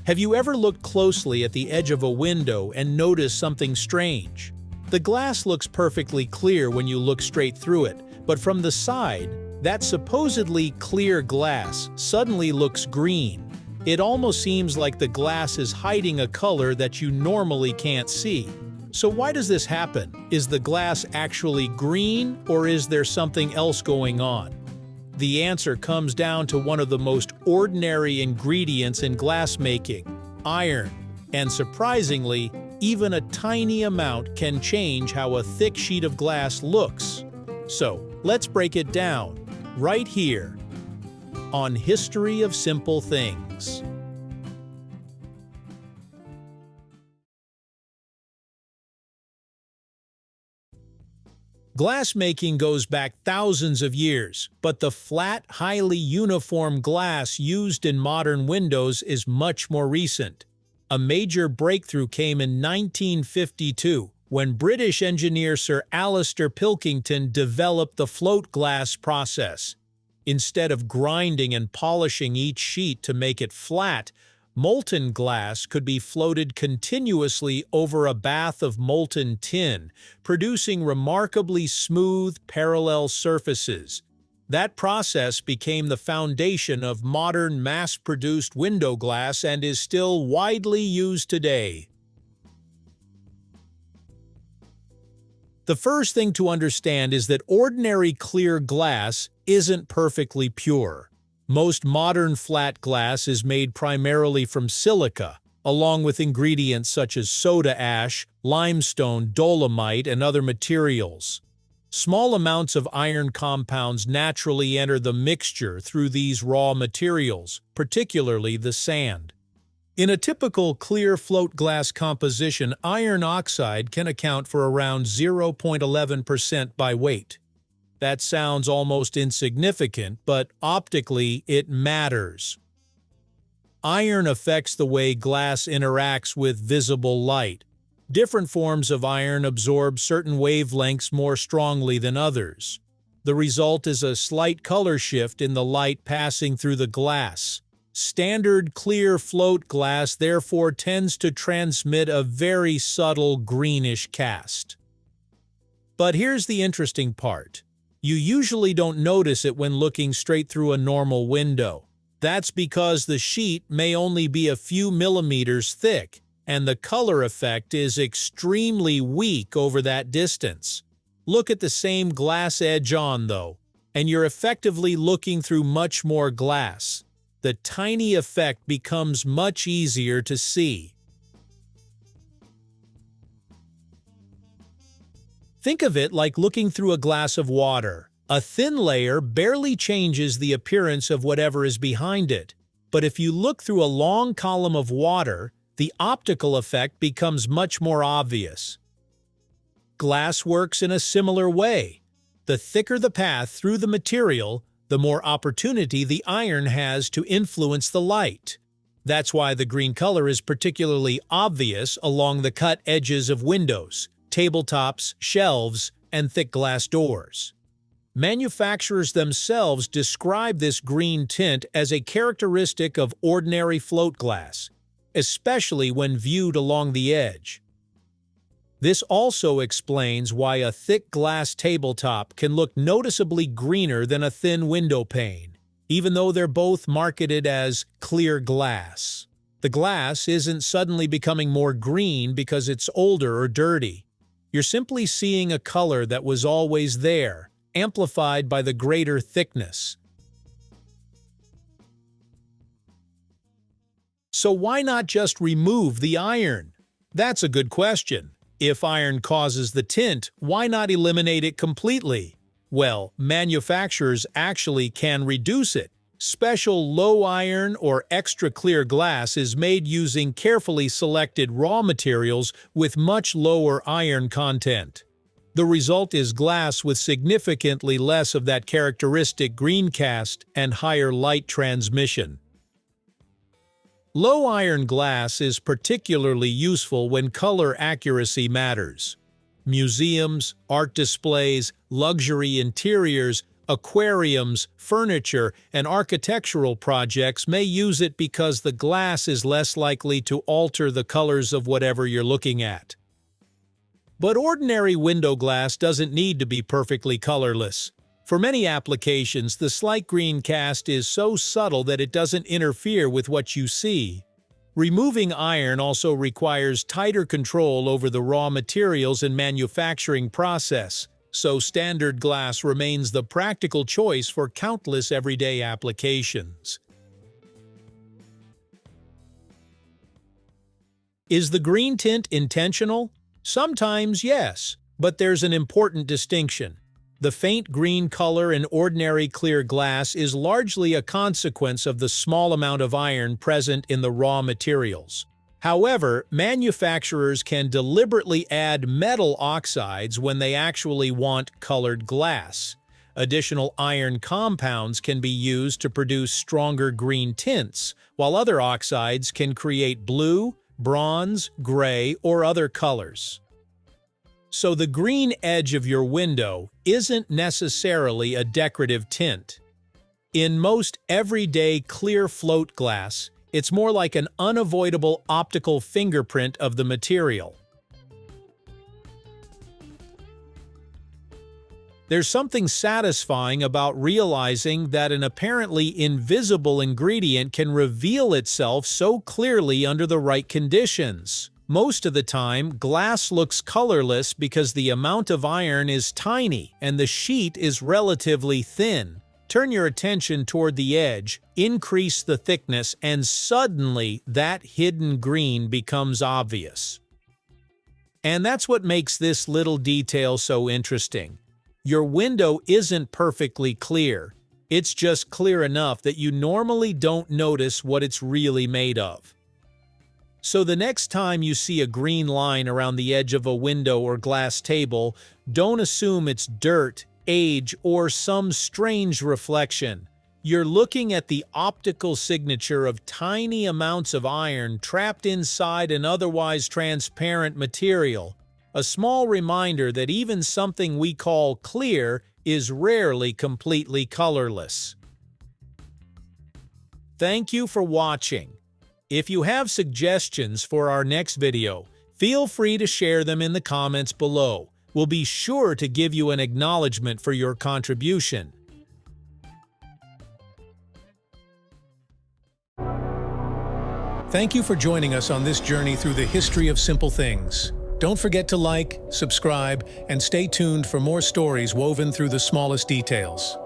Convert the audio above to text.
Have you ever looked closely at the edge of a window and noticed something strange? The glass looks perfectly clear when you look straight through it, but from the side, that supposedly clear glass suddenly looks green. It almost seems like the glass is hiding a color that you normally can't see. So why does this happen? Is the glass actually green, or is there something else going on? The answer comes down to one of the most ordinary ingredients in glassmaking: iron. And surprisingly, even a tiny amount can change how a thick sheet of glass looks. So, let's break it down, right here, on History of Simple Things. Glassmaking goes back thousands of years, but the flat, highly uniform glass used in modern windows is much more recent. A major breakthrough came in 1952, when British engineer Sir Alistair Pilkington developed the float glass process. Instead of grinding and polishing each sheet to make it flat, molten glass could be floated continuously over a bath of molten tin, producing remarkably smooth, parallel surfaces. That process became the foundation of modern mass-produced window glass and is still widely used today. The first thing to understand is that ordinary clear glass isn't perfectly pure. Most modern flat glass is made primarily from silica, along with ingredients such as soda ash, limestone, dolomite, and other materials. Small amounts of iron compounds naturally enter the mixture through these raw materials, particularly the sand. In a typical clear float glass composition, iron oxide can account for around 0.11% by weight. That sounds almost insignificant, but optically it matters. Iron affects the way glass interacts with visible light. Different forms of iron absorb certain wavelengths more strongly than others. The result is a slight color shift in the light passing through the glass. Standard clear float glass therefore tends to transmit a very subtle greenish cast. But here's the interesting part. You usually don't notice it when looking straight through a normal window. That's because the sheet may only be a few millimeters thick, and the color effect is extremely weak over that distance. Look at the same glass edge on, though, and you're effectively looking through much more glass. The tiny effect becomes much easier to see. Think of it like looking through a glass of water. A thin layer barely changes the appearance of whatever is behind it. But if you look through a long column of water, the optical effect becomes much more obvious. Glass works in a similar way. The thicker the path through the material, the more opportunity the iron has to influence the light. That's why the green color is particularly obvious along the cut edges of windows, tabletops, shelves, and thick glass doors. Manufacturers themselves describe this green tint as a characteristic of ordinary float glass, especially when viewed along the edge. This also explains why a thick glass tabletop can look noticeably greener than a thin window pane, even though they're both marketed as clear glass. The glass isn't suddenly becoming more green because it's older or dirty. You're simply seeing a color that was always there, amplified by the greater thickness. So why not just remove the iron? That's a good question. If iron causes the tint, why not eliminate it completely? Well, manufacturers actually can reduce it. Special low iron or extra clear glass is made using carefully selected raw materials with much lower iron content. The result is glass with significantly less of that characteristic green cast and higher light transmission. Low iron glass is particularly useful when color accuracy matters. Museums, art displays, luxury interiors Aquariums, furniture, and architectural projects may use it because the glass is less likely to alter the colors of whatever you're looking at. But ordinary window glass doesn't need to be perfectly colorless. For many applications, the slight green cast is so subtle that it doesn't interfere with what you see. Removing iron also requires tighter control over the raw materials and manufacturing process, so standard glass remains the practical choice for countless everyday applications. Is the green tint intentional? Sometimes, yes, but there's an important distinction. The faint green color in ordinary clear glass is largely a consequence of the small amount of iron present in the raw materials. However, manufacturers can deliberately add metal oxides when they actually want colored glass. Additional iron compounds can be used to produce stronger green tints, while other oxides can create blue, bronze, gray, or other colors. So the green edge of your window isn't necessarily a decorative tint. In most everyday clear float glass, it's more like an unavoidable optical fingerprint of the material. There's something satisfying about realizing that an apparently invisible ingredient can reveal itself so clearly under the right conditions. Most of the time, glass looks colorless because the amount of iron is tiny and the sheet is relatively thin. Turn your attention toward the edge, increase the thickness, and suddenly that hidden green becomes obvious. And that's what makes this little detail so interesting. Your window isn't perfectly clear. It's just clear enough that you normally don't notice what it's really made of. So the next time you see a green line around the edge of a window or glass table, don't assume it's dirt, age, or some strange reflection. You're looking at the optical signature of tiny amounts of iron trapped inside an otherwise transparent material, a small reminder that even something we call clear is rarely completely colorless. Thank you for watching. If you have suggestions for our next video, feel free to share them in the comments below. We'll be sure to give you an acknowledgement for your contribution. Thank you for joining us on this journey through the history of simple things. Don't forget to like, subscribe, and stay tuned for more stories woven through the smallest details.